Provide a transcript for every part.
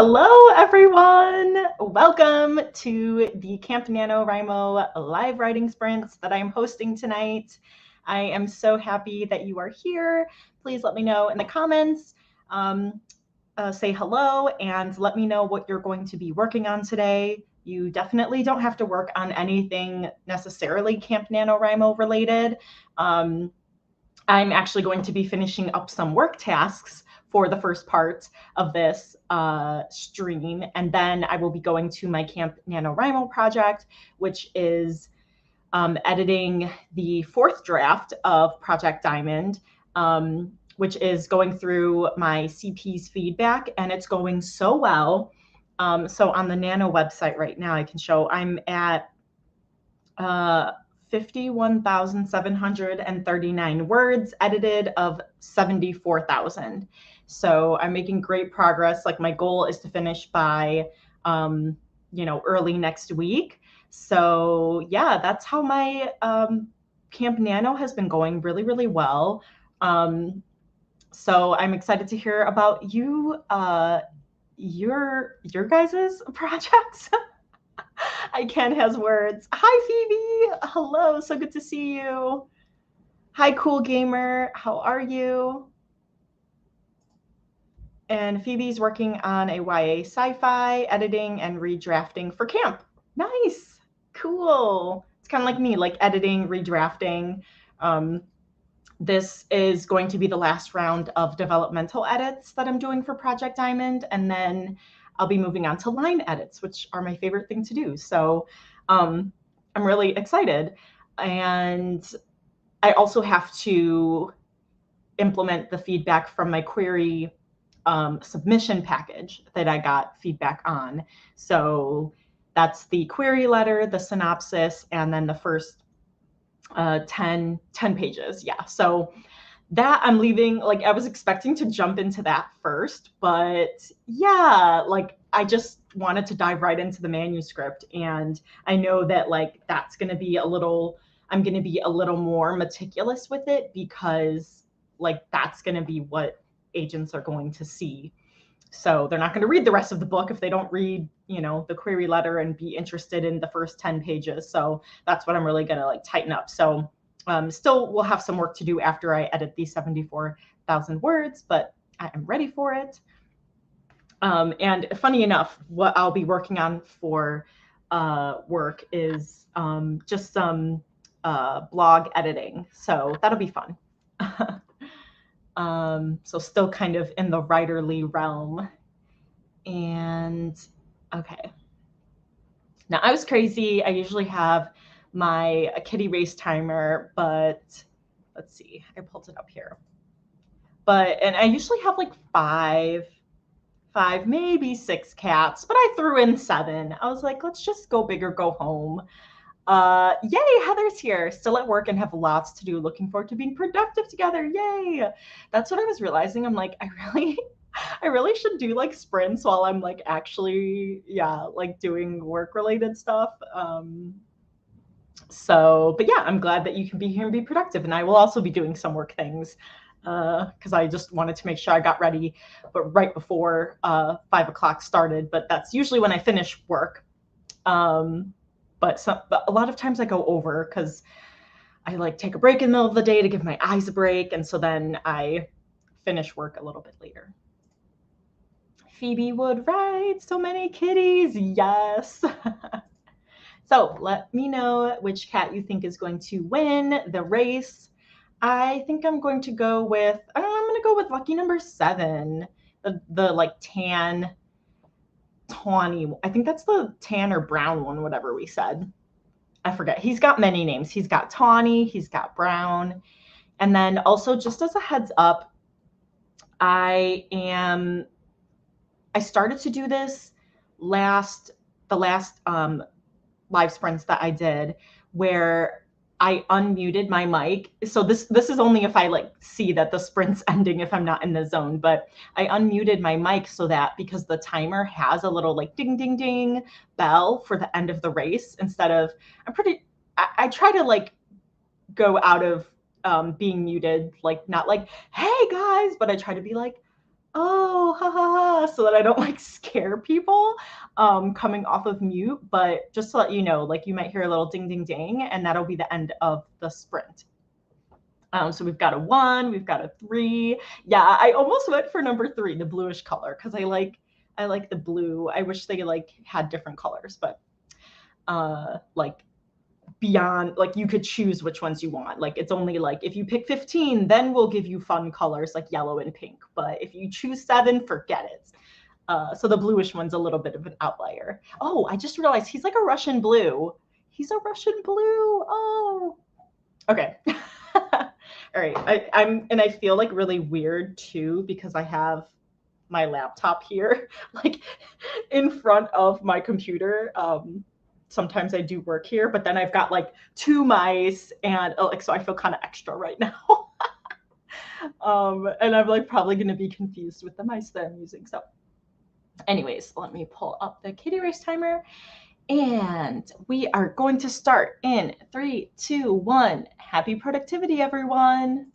Hello, everyone. Welcome to the Camp NaNoWriMo live writing sprints that I'm hosting tonight. I am so happy that you are here. Please let me know in the comments. Say hello and let me know what you're going to be working on today. You definitely don't have to work on anything necessarily Camp NaNoWriMo related. I'm actually going to be finishing up some work tasks for the first part of this stream. And then I will be going to my Camp NaNoWriMo project, which is editing the fourth draft of Project Diamond, which is going through my CP's feedback, and it's going so well. So on the Nano website right now, I can show I'm at 51,739 words edited of 74,000. So I'm making great progress. Like my goal is to finish by, early next week. So yeah, that's how my Camp Nano has been going really, really well. So I'm excited to hear about your guys's projects. I can't has words. Hi, Phoebe. Hello. So good to see you. Hi, Cool Gamer. How are you? And Phoebe's working on a YA sci-fi editing and redrafting for camp. Nice. Cool. It's kind of like me, like editing, redrafting. This is going to be the last round of developmental edits that I'm doing for Project Diamond. And then I'll be moving on to line edits, which are my favorite thing to do. So I'm really excited. And I also have to implement the feedback from my query submission package that I got feedback on. So that's the query letter, the synopsis, and then the first 10 pages. Yeah. So that I'm leaving, like I was expecting to jump into that first, but yeah, like I just wanted to dive right into the manuscript. And I know that like that's going to be I'm going to be a little more meticulous with it because like that's going to be what agents are going to see. So they're not going to read the rest of the book if they don't read, the query letter and be interested in the first 10 pages. So that's what I'm really going to like tighten up. So still we'll have some work to do after I edit these 74,000 words, but I am ready for it. And funny enough, what I'll be working on for work is just some blog editing. So that'll be fun. So still kind of in the writerly realm. And okay. Now I was crazy. I usually have my kitty race timer, but let's see, I pulled it up here. And I usually have like five, maybe 6 cats, but I threw in 7. I was like, let's just go big or go home. Yay, Heather's here, still at work and have lots to do. Looking forward to being productive together. Yay. That's what I was realizing. I'm like, I really should do like sprints while I'm like actually, like doing work related stuff. But yeah, I'm glad that you can be here and be productive. And I will also be doing some work things because I just wanted to make sure I got ready, but right before 5 o'clock started. But that's usually when I finish work. But a lot of times I go over because I like take a break in the middle of the day to give my eyes a break. And so then I finish work a little bit later. Phoebe would write so many kitties. Yes. So let me know which cat you think is going to win the race. I think I'm going to go with, I'm going to go with lucky number 7, the like tan, tawny. I think that's the tan or brown one, whatever we said. I forget. He's got many names. He's got tawny, he's got brown. And then also just as a heads up, I started to do this the last live sprints that I did where I unmuted my mic. So this is only if I like see that the sprint's ending if I'm not in the zone, but I unmuted my mic so that because the timer has a little like ding, ding, ding bell for the end of the race instead of, I try to like go out of being muted, like not like, hey guys, but I try to be like, oh, ha ha ha, so that I don't like scare people coming off of mute. But just to let you know, like you might hear a little ding, ding, ding, and that'll be the end of the sprint. So we've got a 1, we've got a 3. Yeah, I almost went for number 3, the bluish color, because I like the blue. I wish they like had different colors, but like beyond, like you could choose which ones you want. Like it's only like if you pick 15, then we'll give you fun colors like yellow and pink. But if you choose 7, forget it. So the bluish one's a little bit of an outlier. Oh, I just realized he's like a Russian blue. He's a Russian blue. Oh, okay. All right. I feel like really weird too because I have my laptop here, like in front of my computer. Sometimes I do work here, but then I've got like 2 mice and like so I feel kind of extra right now. And I'm like probably gonna be confused with the mice that I'm using. So, anyways, let me pull up the kitty race timer. And we are going to start in 3, 2, 1. Happy productivity, everyone.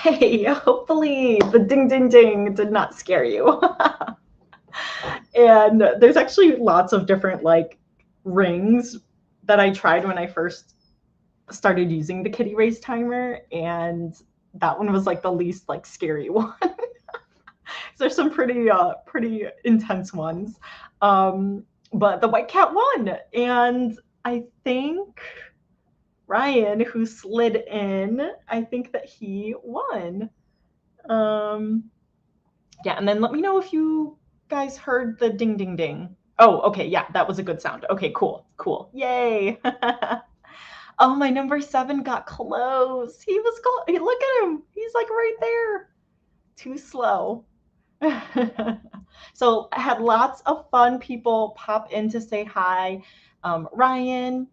Hey, hopefully the ding, ding, ding did not scare you. And there's actually lots of different like rings that I tried when I first started using the kitty race timer, and that one was like the least like scary one. There's some pretty intense ones. But the white cat won, and I think Ryan, who slid in, I think that he won. Yeah, and then let me know if you guys heard the ding ding ding. Oh, okay, yeah, that was a good sound. Okay, cool, cool. Yay. Oh, my number 7 got close. He was Hey, look at him. He's like right there. Too slow. So I had lots of fun people pop in to say hi. Ryan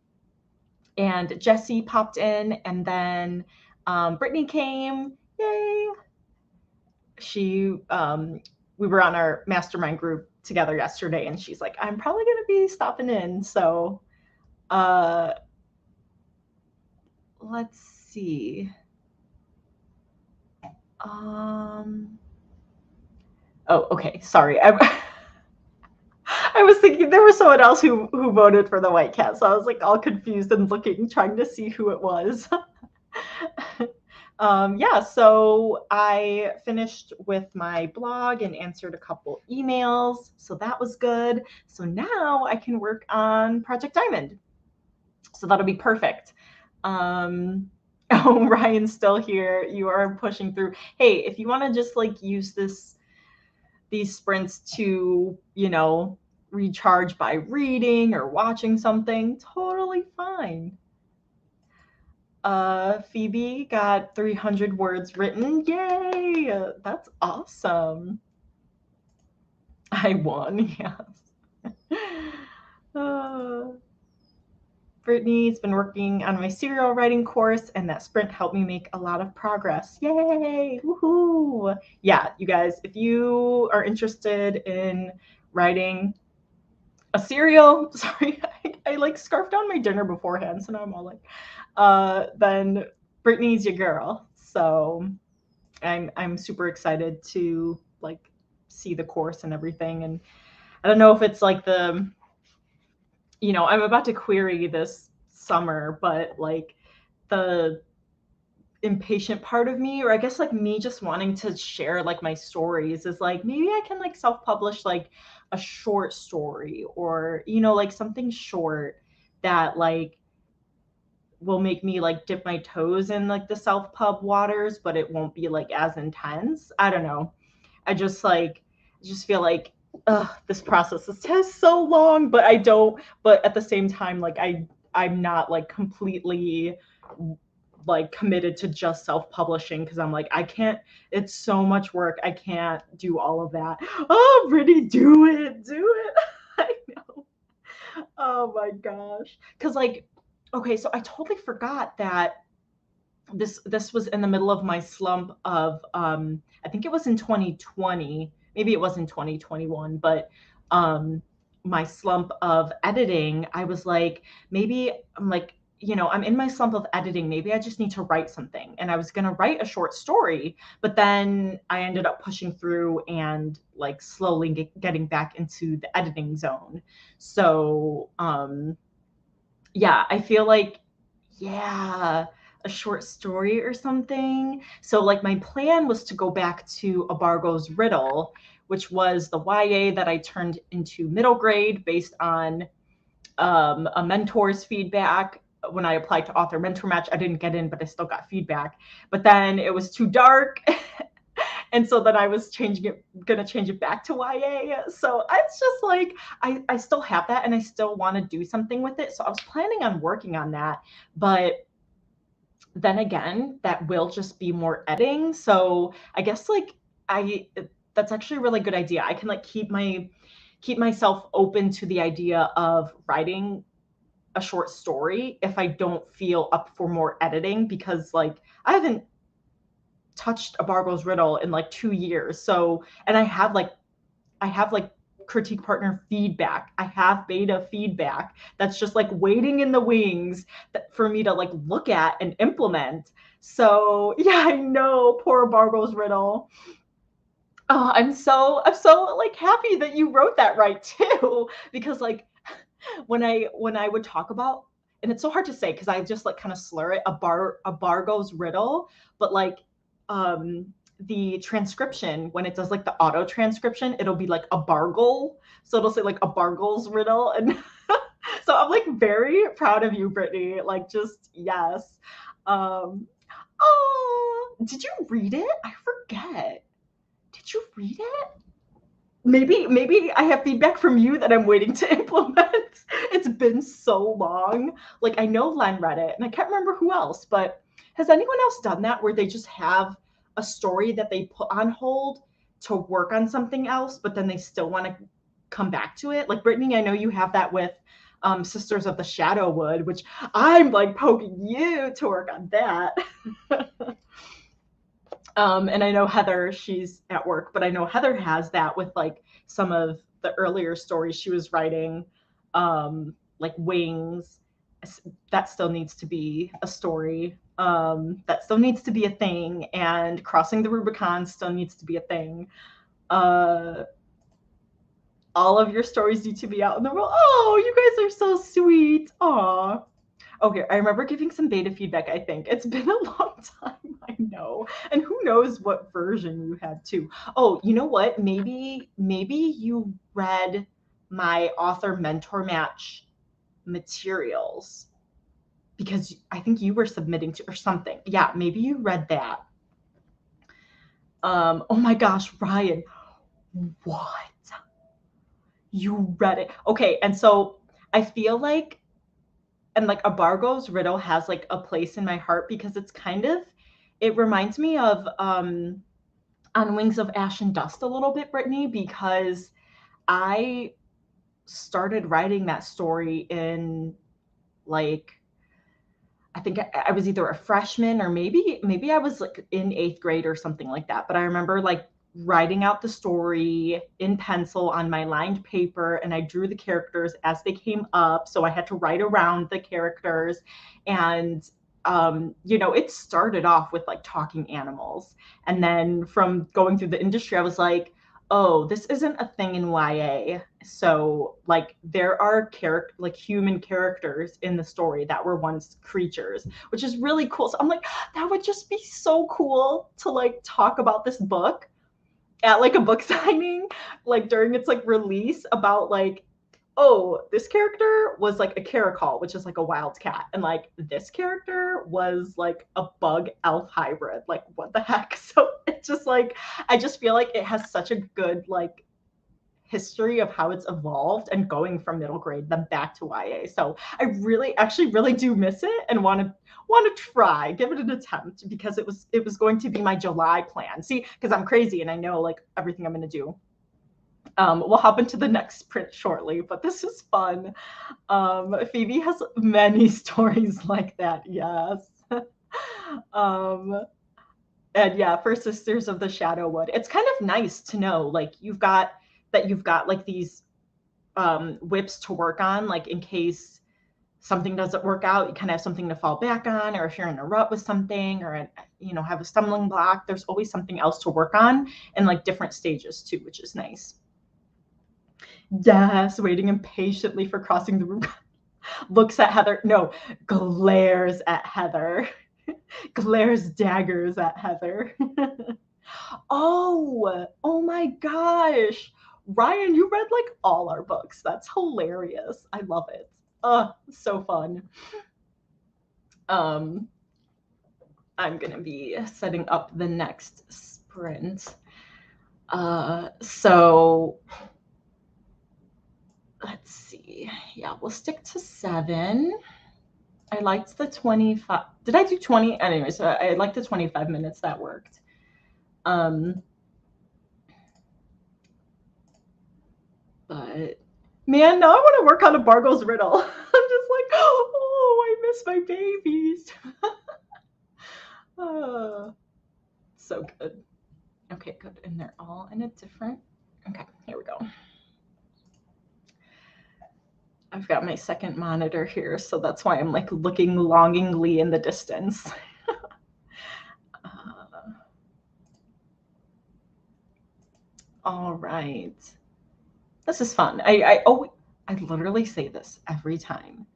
and Jesse popped in, and then Brittany came. Yay! We were on our mastermind group together yesterday, and she's like, I'm probably gonna be stopping in. So let's see. Oh, okay. Sorry. I was thinking there was someone else who voted for the white cat, so I was like all confused and looking, trying to see who it was. Yeah, so I finished with my blog and answered a couple emails, so that was good. So now I can work on Project Diamond. So that'll be perfect. Oh, Ryan's still here. You are pushing through. Hey, if you want to just like use these sprints to, recharge by reading or watching something, totally fine. Phoebe got 300 words written. Yay! That's awesome. I won, yes. Brittany's been working on my serial writing course, and that sprint helped me make a lot of progress. Yay! Woohoo! Yeah, you guys, if you are interested in writing a serial, sorry, I like scarfed down my dinner beforehand, so now I'm all like, then Brittany's your girl. So I'm super excited to like see the course and everything. And I don't know if it's like I'm about to query this summer, but like the impatient part of me, or I guess like me just wanting to share like my stories, is like maybe I can like self-publish like a short story, or like something short that like will make me like dip my toes in like the self-pub waters, but it won't be like as intense. I don't know. I just feel like this process is so long, but but at the same time, like I'm not like completely like committed to just self-publishing, because I'm like, I can't, it's so much work. I can't do all of that. Oh, Brittany, do it. I know. Oh my gosh. Because like, okay, so I totally forgot that this was in the middle of my slump of I think it was in 2020, maybe it was in 2021, but my slump of editing. I was like, maybe I'm like, I'm in my slump of editing, maybe I just need to write something. And I was going to write a short story, but then I ended up pushing through and like slowly getting back into the editing zone. So yeah, I feel like, yeah, a short story or something. So like my plan was to go back to Abargo's Riddle, which was the YA that I turned into middle grade based on a mentor's feedback. When I applied to Author Mentor Match, I didn't get in, but I still got feedback. But then it was too dark. And so then I was gonna change it back to YA. So it's just like, I still have that, and I still want to do something with it. So I was planning on working on that, but then again, that will just be more editing. So I guess like that's actually a really good idea. I can like keep myself open to the idea of writing a short story if I don't feel up for more editing, because like I haven't touched Abargo's Riddle in like 2 years. So, and I have like critique partner feedback. I have beta feedback that's just like waiting in the wings for me to like look at and implement. So yeah, I know, poor Bargo's riddle. Oh, I'm so like happy that you wrote that right too, because like when I would talk about, and it's so hard to say because I just like kind of slur it, a Bargo's riddle, but like the transcription, when it does like the auto transcription, it'll be like a Bargle. So it'll say like a Bargle's riddle. And so I'm like very proud of you, Brittany. Like just yes. Um oh, did you read it? I forget. Did you read it? Maybe I have feedback from you that I'm waiting to implement. It's been so long. Like I know Len read it, and I can't remember who else, but has anyone else done that where they just have a story that they put on hold to work on something else, but then they still want to come back to it? Like Brittany, I know you have that with Sisters of the Shadowwood, which I'm like poking you to work on that. And I know Heather, she's at work, but I know Heather has that with like some of the earlier stories she was writing, like Wings. That still needs to be a story. That still needs to be a thing, and Crossing the Rubicon still needs to be a thing. Uh, all of your stories need to be out in the world. Oh, you guys are so sweet. Aw. Okay, I remember giving some beta feedback, I think. It's been a long time, I know. And who knows what version you had too. Oh, you know what? Maybe you read my author mentor match materials because I think you were submitting to or something. Yeah, maybe you read that. Oh my gosh, Ryan, what? You read it. Okay, and so I feel like and like a Bargo's riddle has like a place in my heart because it's kind of it reminds me of On Wings of Ash and Dust a little bit, Brittany, because I started writing that story in like I think I was either a freshman or maybe I was like in 8th grade or something like that. But I remember like writing out the story in pencil on my lined paper, and I drew the characters as they came up. So I had to write around the characters. And it started off with like talking animals. And then from going through the industry, I was like, oh, this isn't a thing in YA. So like there are like human characters in the story that were once creatures, which is really cool. So I'm like, that would just be so cool to like talk about this book at like a book signing, like during its like release about like, oh, this character was like a caracal, which is like a wild cat, and like this character was like a bug elf hybrid. Like what the heck? So it's just like I just feel like it has such a good like history of how it's evolved and going from middle grade then back to YA. So I really actually really do miss it and want to try, give it an attempt because it was going to be my July plan. See, because I'm crazy and I know like everything I'm going to do. We'll hop into the next print shortly, but this is fun. Phoebe has many stories like that. Yes. And yeah, for Sisters of the Shadowwood, it's kind of nice to know like you've got like these whips to work on, like in case something doesn't work out, you kind of have something to fall back on, or if you're in a rut with something or have a stumbling block, there's always something else to work on in like different stages too, which is nice. Yes, waiting impatiently for Crossing the Rubicon. Looks at Heather, no, glares at Heather. Glares daggers at Heather. Oh my gosh. Ryan, you read like all our books. That's hilarious. I love it. So fun. I'm gonna be setting up the next sprint. So let's see. Yeah, we'll stick to 7. I liked the 25. Did I do 20? Anyway, so I liked the 25 minutes. That worked. But man, now I want to work on a Bargo's riddle. I'm just like, oh, I miss my babies. So good. Okay, good. And they're all in a different. Okay, here we go. I've got my second monitor here, so that's why I'm like looking longingly in the distance. All right. This is fun. I literally say this every time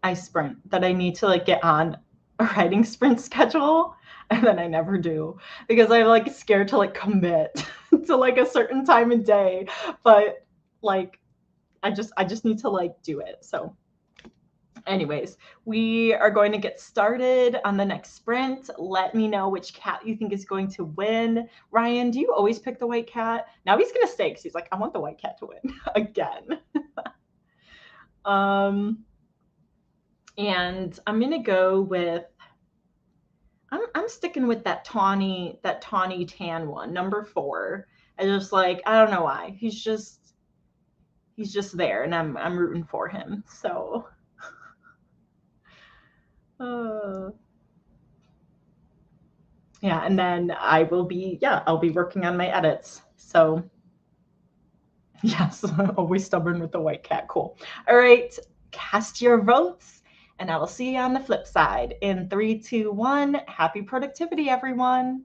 I sprint, that I need to like get on a writing sprint schedule, and then I never do because I'm like scared to like commit to like a certain time and day. But like I just need to like do it. So anyways, we are going to get started on the next sprint. Let me know which cat you think is going to win. Ryan, do you always pick the white cat? Now he's going to stay because he's like, I want the white cat to win again. um, and I'm going to go with, I'm sticking with that tawny tan one, number 4. I just like, I don't know why. He's just there, and I'm rooting for him. So yeah, and then I'll be working on my edits. So yes, always stubborn with the white cat. Cool. All right, cast your votes, and I will see you on the flip side in 3, 2, 1. Happy productivity, everyone.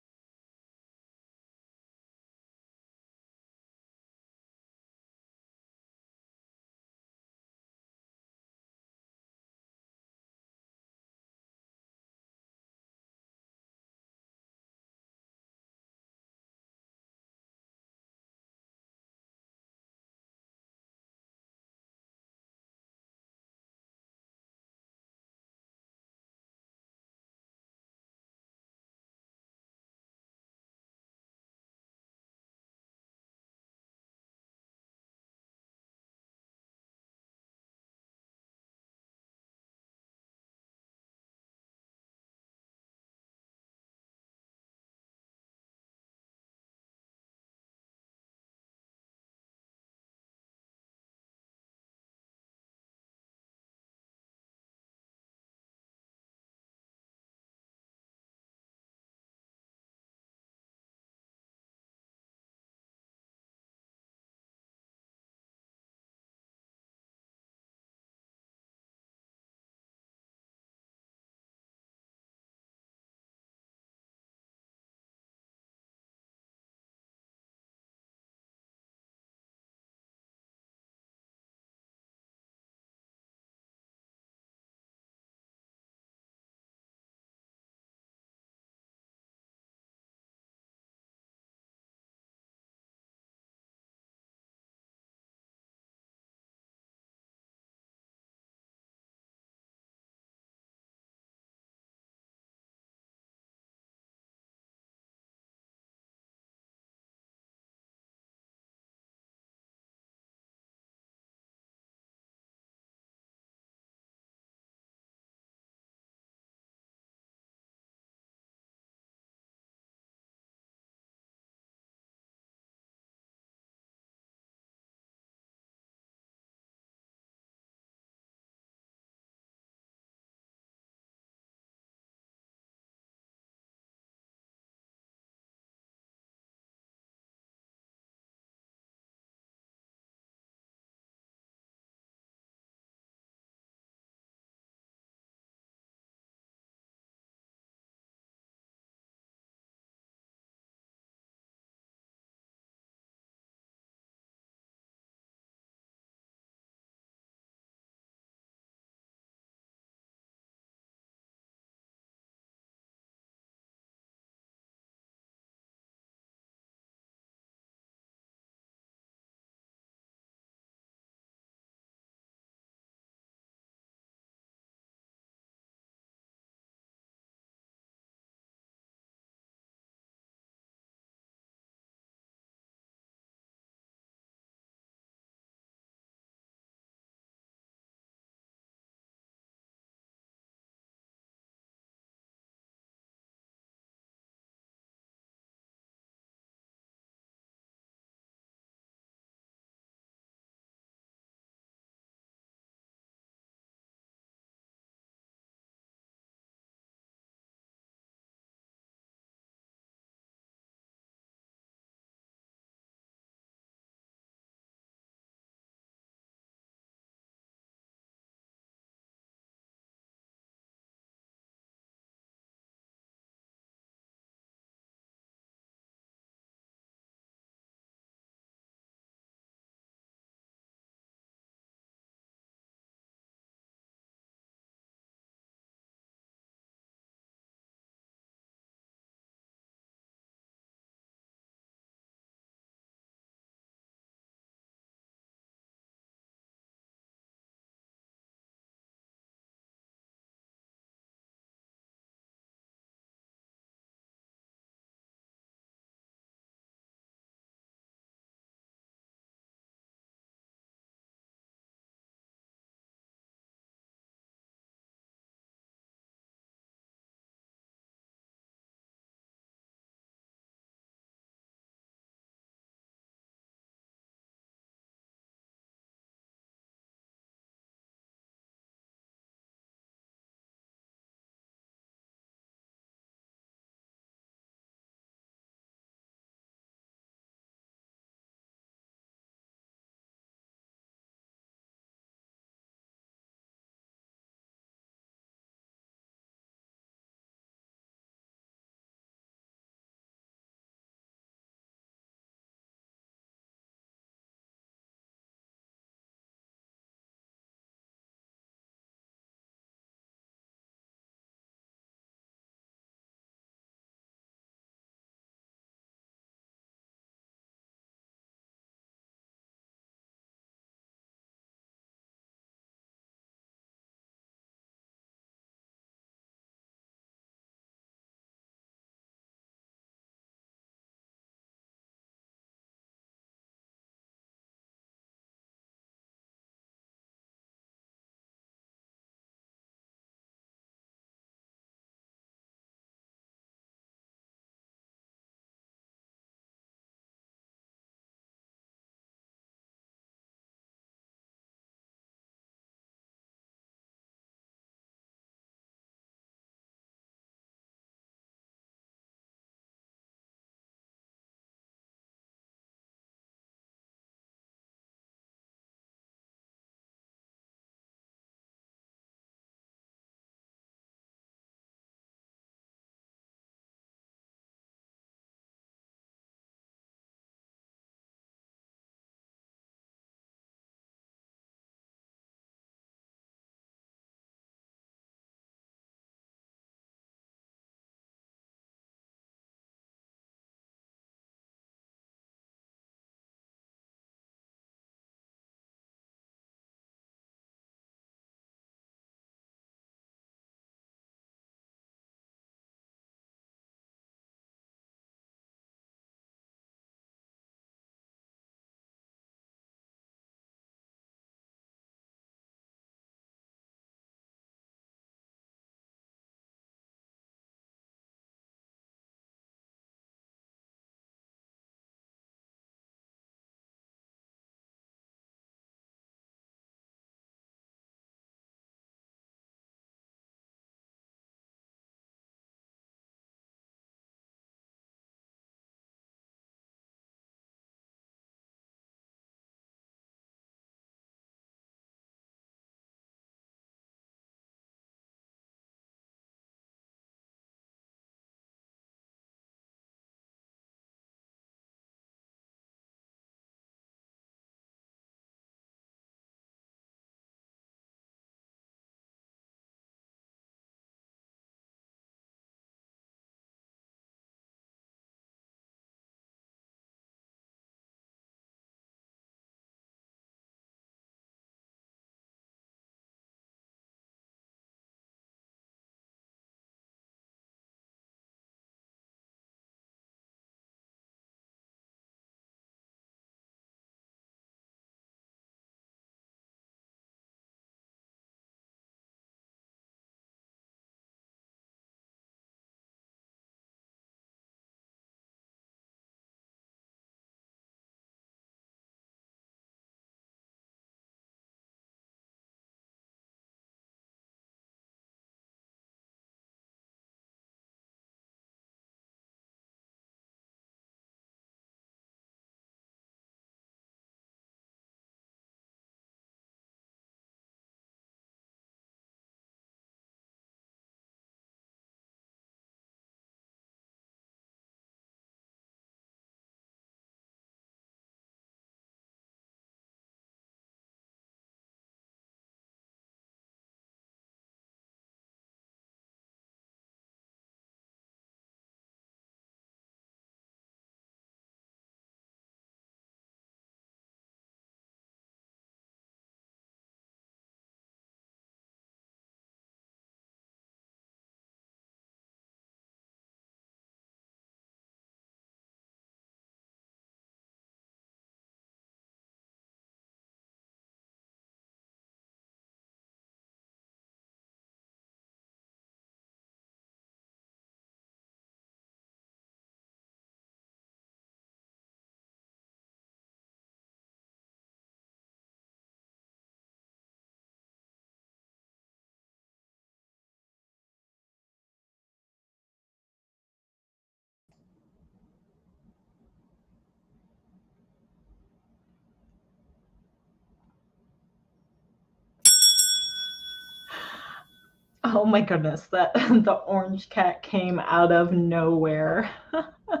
Oh my goodness, that the orange cat came out of nowhere. I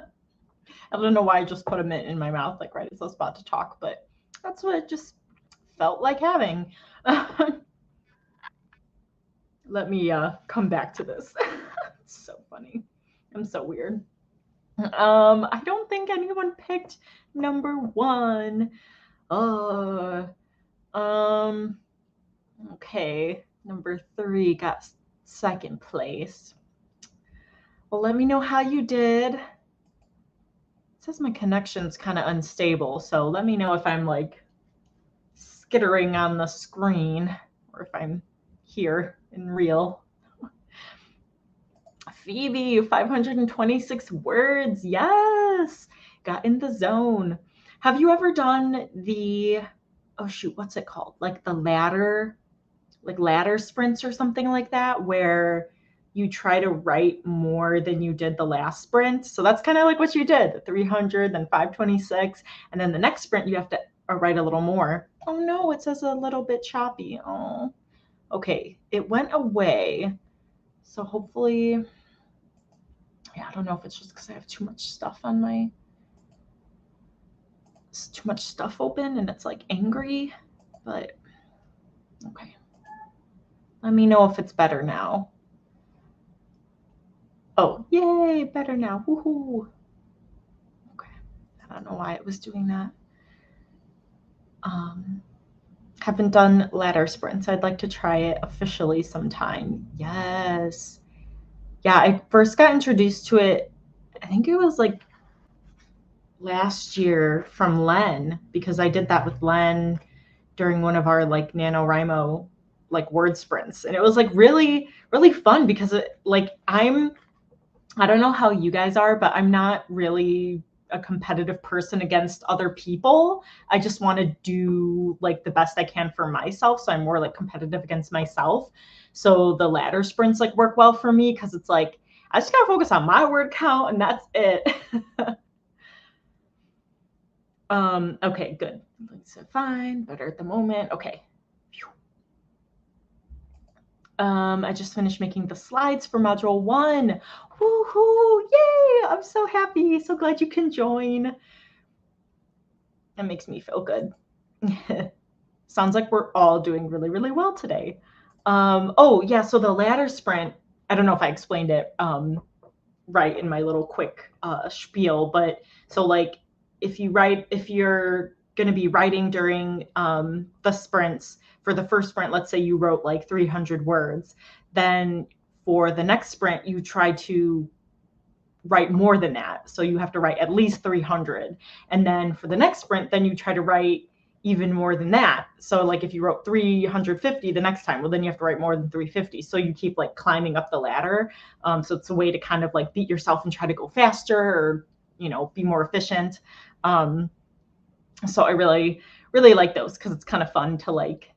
don't know why I just put a mint in my mouth like right as I was about to talk, but that's what it just felt like having. Let me come back to this. It's so funny. I'm so weird. I don't think anyone picked number 1. Okay. Number 3 got second place. Well, let me know how you did. It says my connection's kind of unstable, so let me know if I'm like skittering on the screen or if I'm here in real. Phoebe, 526 words. Yes. Got in the zone. Have you ever done the, oh shoot, what's it called? Like the ladder sprints or something like that, where you try to write more than you did the last sprint. So that's kind of like what you did, the 300, then 526. And then the next sprint, you have to write a little more. Oh no, it says a little bit choppy. Oh, okay. It went away. So hopefully, yeah, I don't know if it's just because I have too much stuff on my, it's too much stuff open and it's like angry, but okay. Let me know if it's better now. Oh, yay, better now. Woohoo. Okay. I don't know why it was doing that. Haven't done ladder sprints. I'd like to try it officially sometime. Yes. Yeah, I first got introduced to it, I think it was like last year from Len, because I did that with Len during one of our like NaNoWriMo like word sprints. And it was like really, really fun because it like I don't know how you guys are, but I'm not really a competitive person against other people. I just want to do like the best I can for myself. So I'm more like competitive against myself. So the ladder sprints like work well for me because it's like, I just gotta focus on my word count and that's it. Okay, good. So fine, better at the moment. Okay. I just finished making the slides for module 1. Woohoo! Yay! I'm so happy. So glad you can join. That makes me feel good. Sounds like we're all doing really, really well today. Oh yeah, so the ladder sprint, I don't know if I explained it right in my little quick spiel, but so like if you're going to be writing during the sprints, for the first sprint, let's say you wrote like 300 words, then for the next sprint, you try to write more than that. So you have to write at least 300. And then for the next sprint, then you try to write even more than that. So like if you wrote 350 the next time, well, then you have to write more than 350. So you keep like climbing up the ladder. So it's a way to kind of like beat yourself and try to go faster or, you know, be more efficient. So I really, really like those because it's kind of fun to like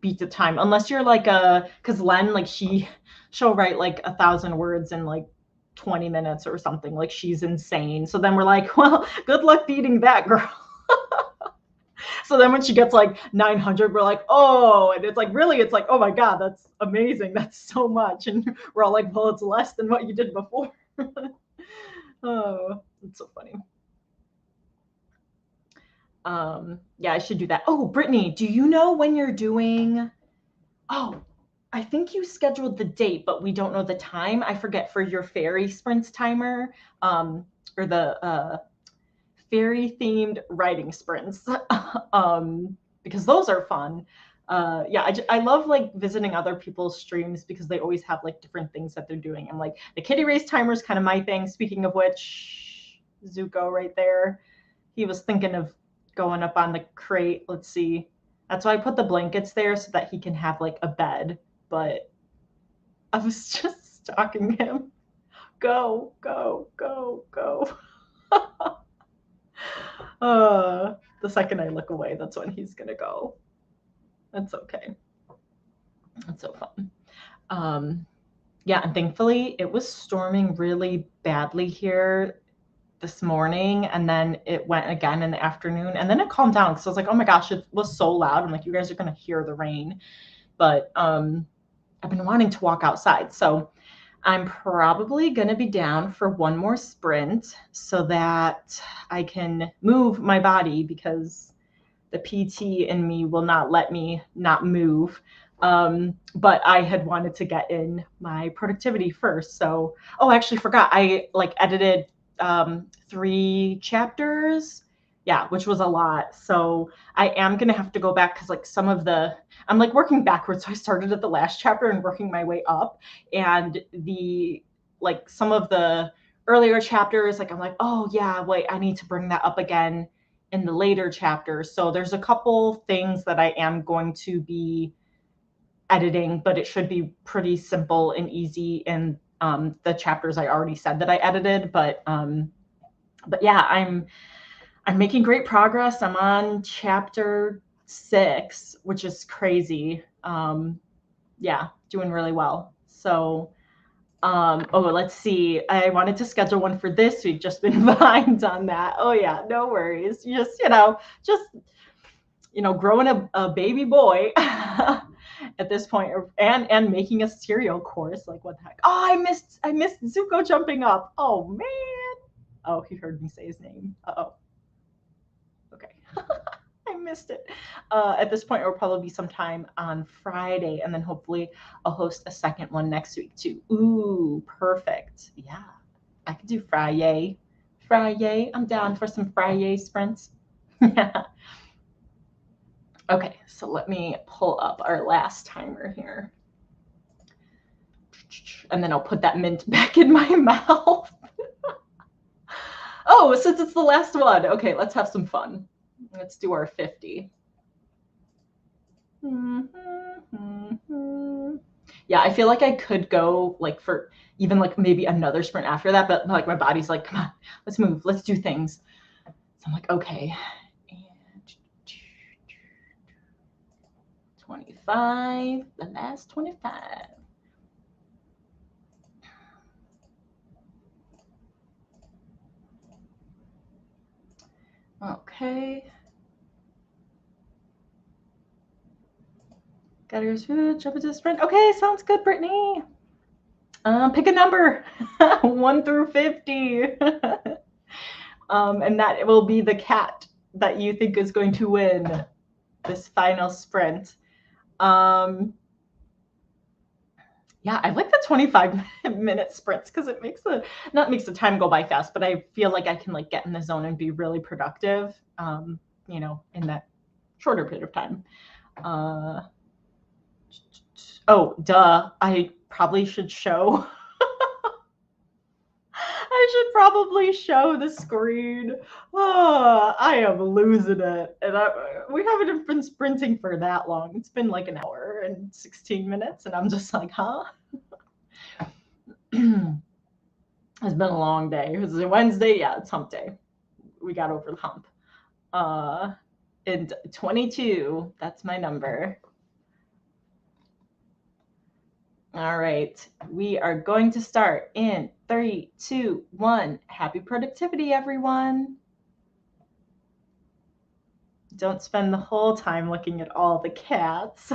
beat the time, unless you're like because Len, like she'll write like 1,000 words in like 20 minutes or something. Like she's insane. So then we're like, well, good luck beating that girl. So then when she gets like 900, we're like, oh, and it's like, really, it's like, oh my God, that's amazing. That's so much. And we're all like, well, it's less than what you did before. Oh, it's so funny. Yeah, I should do that. Oh, Brittany, do you know when you're doing, oh, I think you scheduled the date, but we don't know the time. I forget, for your fairy sprints timer, or the fairy themed writing sprints, because those are fun. Yeah, I love like visiting other people's streams because they always have like different things that they're doing. And like the kitty race timer is kind of my thing. Speaking of which, Zuko right there, he was thinking of going up on the crate. Let's see. That's why I put the blankets there so that he can have like a bed. But I was just stalking him. Go, go, go, go. The second I look away, that's when he's gonna go. That's okay. That's so fun. Yeah, and thankfully it was storming really badly here this morning, and then it went again in the afternoon, and then it calmed down because I was like, oh my gosh, it was so loud. I'm like, you guys are gonna hear the rain. But I've been wanting to walk outside. So I'm probably going to be down for one more sprint so that I can move my body, because the PT in me will not let me not move. But I had wanted to get in my productivity first. So, oh, I actually forgot. I like edited 3 chapters. Yeah, which was a lot. So I am going to have to go back, because like some of the, I'm like working backwards. So I started at the last chapter and working my way up. And like some of the earlier chapters, like I'm like, oh yeah, wait, I need to bring that up again in the later chapters. So there's a couple things that I am going to be editing, but it should be pretty simple and easy in the chapters I already said that I edited. But yeah, I'm making great progress. I'm on chapter 6, which is crazy. Yeah, doing really well. So oh, let's see. I wanted to schedule one for this week, just been behind on that. Oh yeah, no worries. Just growing a baby boy at this point, and making a cereal course. Like, what the heck? Oh, I missed Zuko jumping up. Oh man. Oh, he heard me say his name. Uh-oh. Okay. I missed it. At this point, it will probably be sometime on Friday, and then hopefully I'll host a second one next week too. Ooh, perfect. Yeah, I could do Friday. Friday. I'm down for some Friday sprints. Yeah. Okay, so let me pull up our last timer here. And then I'll put that mint back in my mouth. Oh, since it's the last one. Okay, let's have some fun. Let's do our 50. Yeah, I feel like I could go like for even like maybe another sprint after that, but like my body's like, come on, let's move, let's do things. So I'm like, okay. And 25, the last 25. Okay. Got yours food, jump into sprint. Okay, sounds good, Brittany. Pick a number, 1 through 50. And that will be the cat that you think is going to win this final sprint. Yeah, I like the 25-minute sprints, because it makes the time go by fast, but I feel like I can like get in the zone and be really productive, in that shorter period of time. Oh, duh. I probably should show. I should probably show the screen. Oh, I am losing it. And we haven't been sprinting for that long. It's been like an hour and 16 minutes, and I'm just like, huh? It's been a long day. It was a Wednesday. Yeah, it's hump day. We got over the hump. And 22, that's my number. All right, we are going to start in 3, 2, 1. Happy productivity, everyone. Don't spend the whole time looking at all the cats.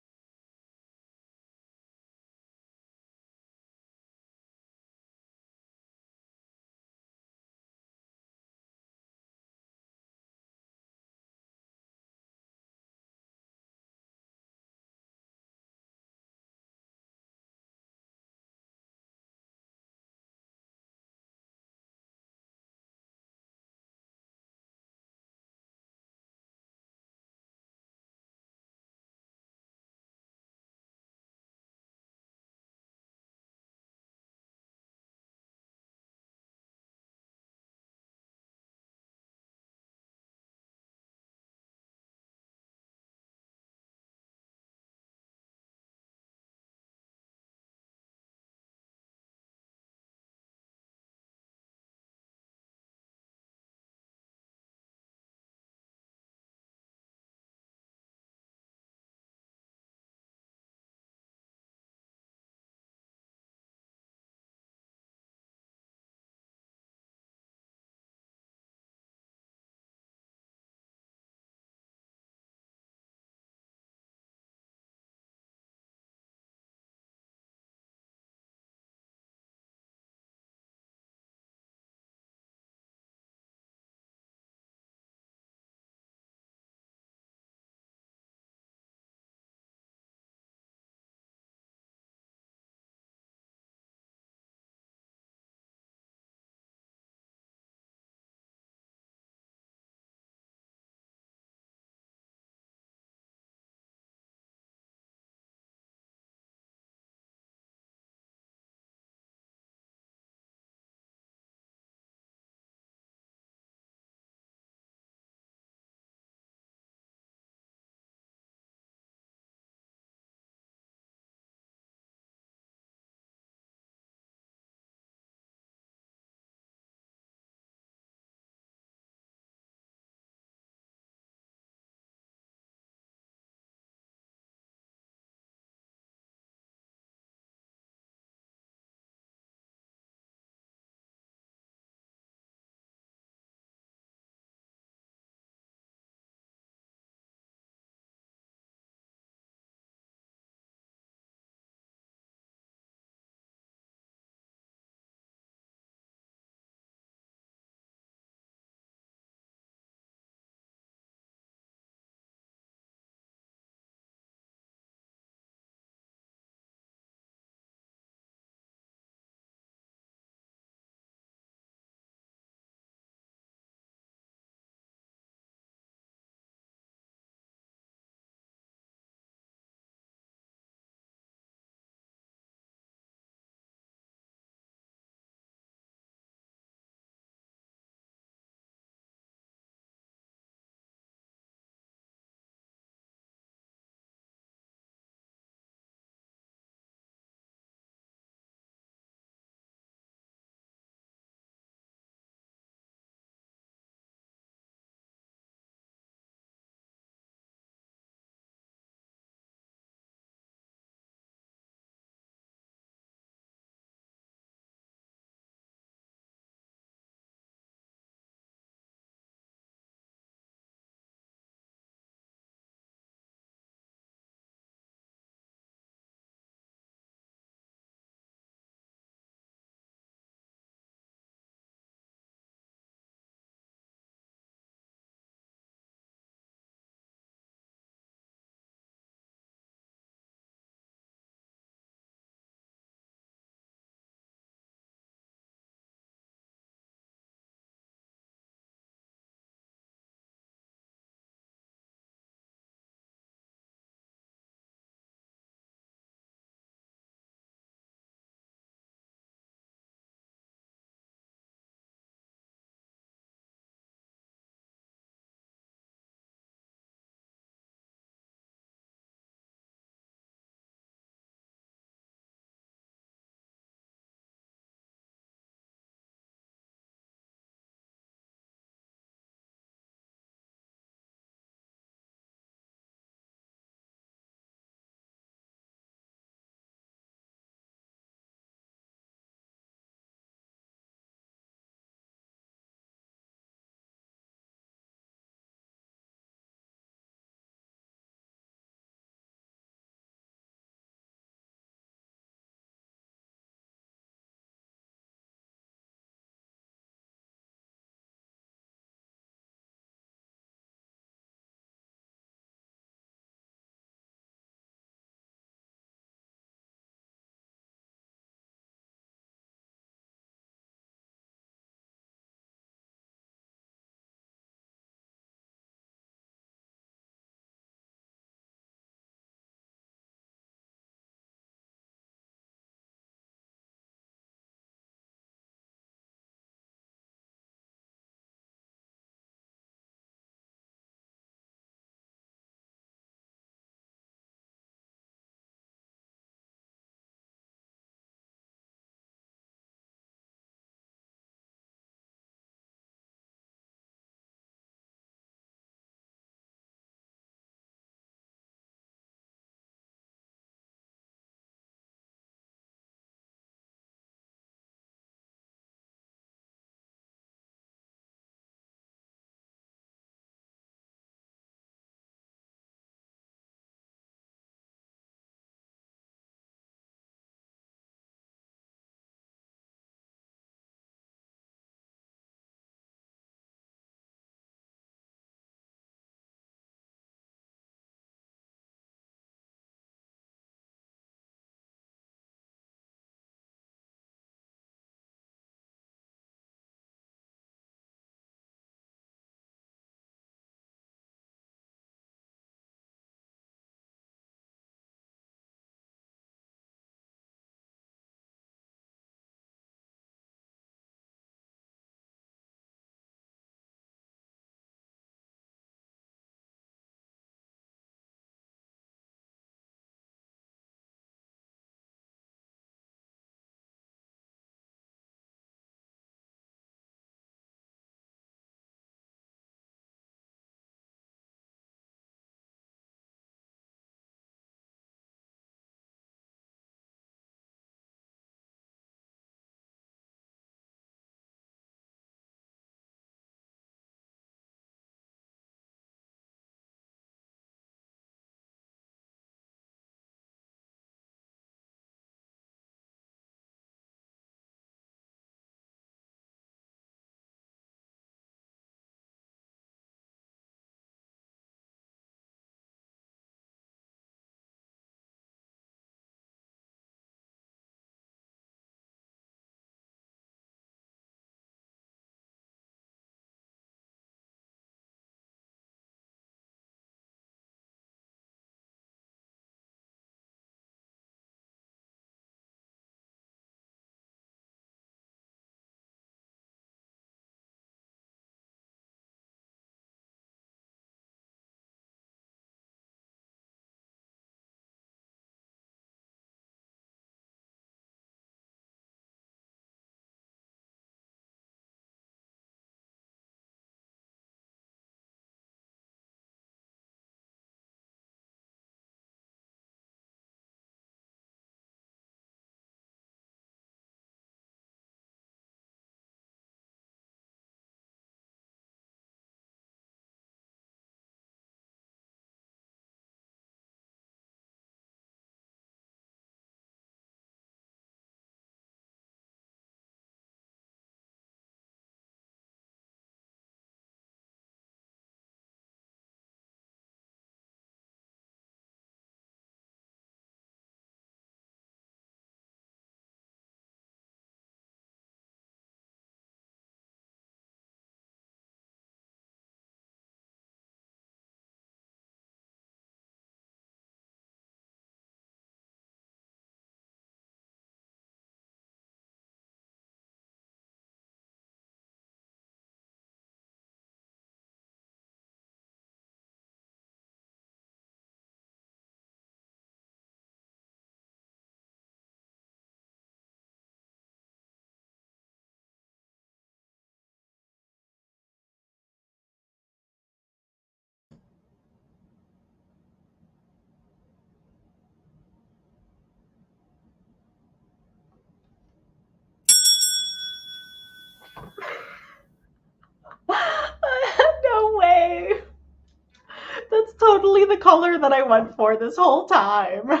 color that I went for this whole time.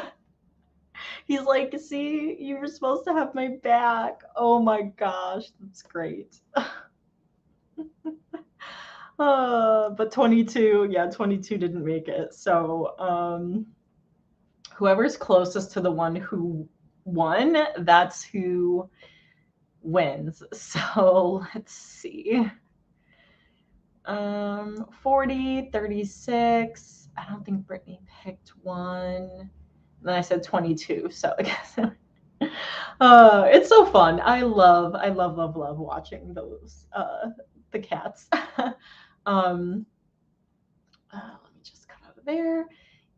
He's like, see, you were supposed to have my back. Oh my gosh, that's great. But 22, yeah, 22 didn't make it. So whoever's closest to the one who won, that's who wins. So let's see. 40, 36. I don't think Brittany picked one. Then I said 22. So I guess it's so fun. I love watching those the cats. Let me just cut out of there.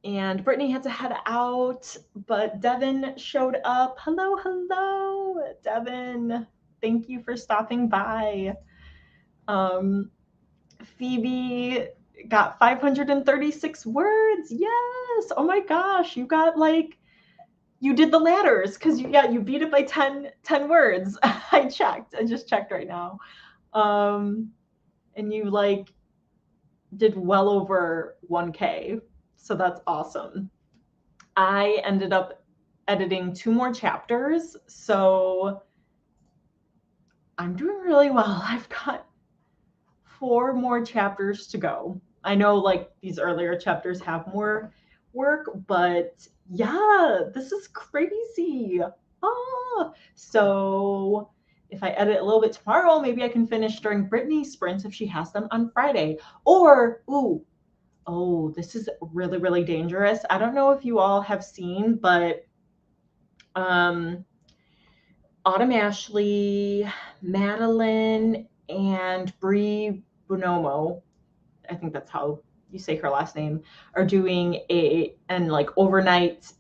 And Brittany had to head out, but Devin showed up. Hello, Devin. Thank you for stopping by. Phoebe got 536 words. Yes. Oh my gosh. You got like, you did the ladders because you beat it by 10 words. I just checked right now. And you like did well over 1K. So that's awesome. I ended up editing 2 more chapters. So I'm doing really well. I've got 4 more chapters to go. I know like these earlier chapters have more work, but yeah, this is crazy. So if I edit a little bit tomorrow, maybe I can finish during Brittany's sprints if she has them on Friday. Or, oh, this is really, really dangerous. I don't know if you all have seen, but Autumn Ashley, Madeline, and Bree Bonomo, I think that's how you say her last name, are doing an like overnight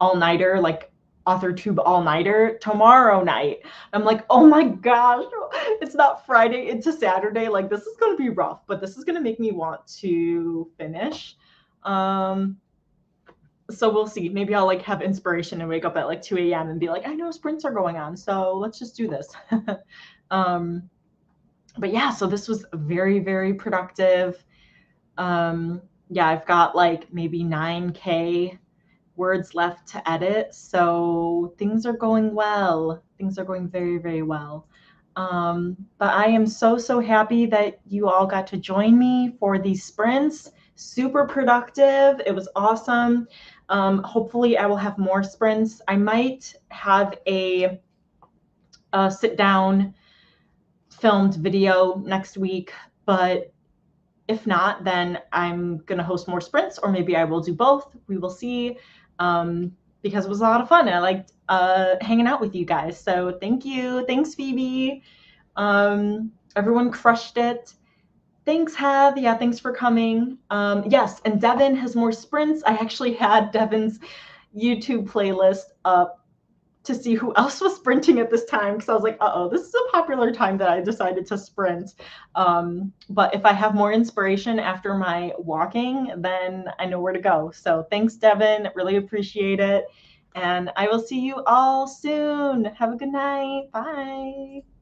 all-nighter, like AuthorTube all-nighter tomorrow night. I'm like, oh my gosh, it's not Friday, it's a Saturday. Like this is gonna be rough, but this is gonna make me want to finish. So we'll see. Maybe I'll like have inspiration and wake up at like 2 a.m. and be like, I know sprints are going on, so let's just do this. But yeah, so this was very, very productive. Yeah, I've got like maybe 9K words left to edit. So things are going well. Things are going very, very well. But I am so, so happy that you all got to join me for these sprints. Super productive. It was awesome. Hopefully I will have more sprints. I might have a sit down filmed video next week, but if not, then I'm going to host more sprints, or maybe I will do both. We will see, because it was a lot of fun. I liked hanging out with you guys. So thank you. Thanks, Phoebe. Everyone crushed it. Thanks, Heath. Yeah, thanks for coming. Yes, and Devin has more sprints. I actually had Devin's YouTube playlist up to see who else was sprinting at this time, because I was like, this is a popular time that I decided to sprint. But if I have more inspiration after my walking, then I know where to go. So thanks, Devin. Really appreciate it. And I will see you all soon. Have a good night. Bye.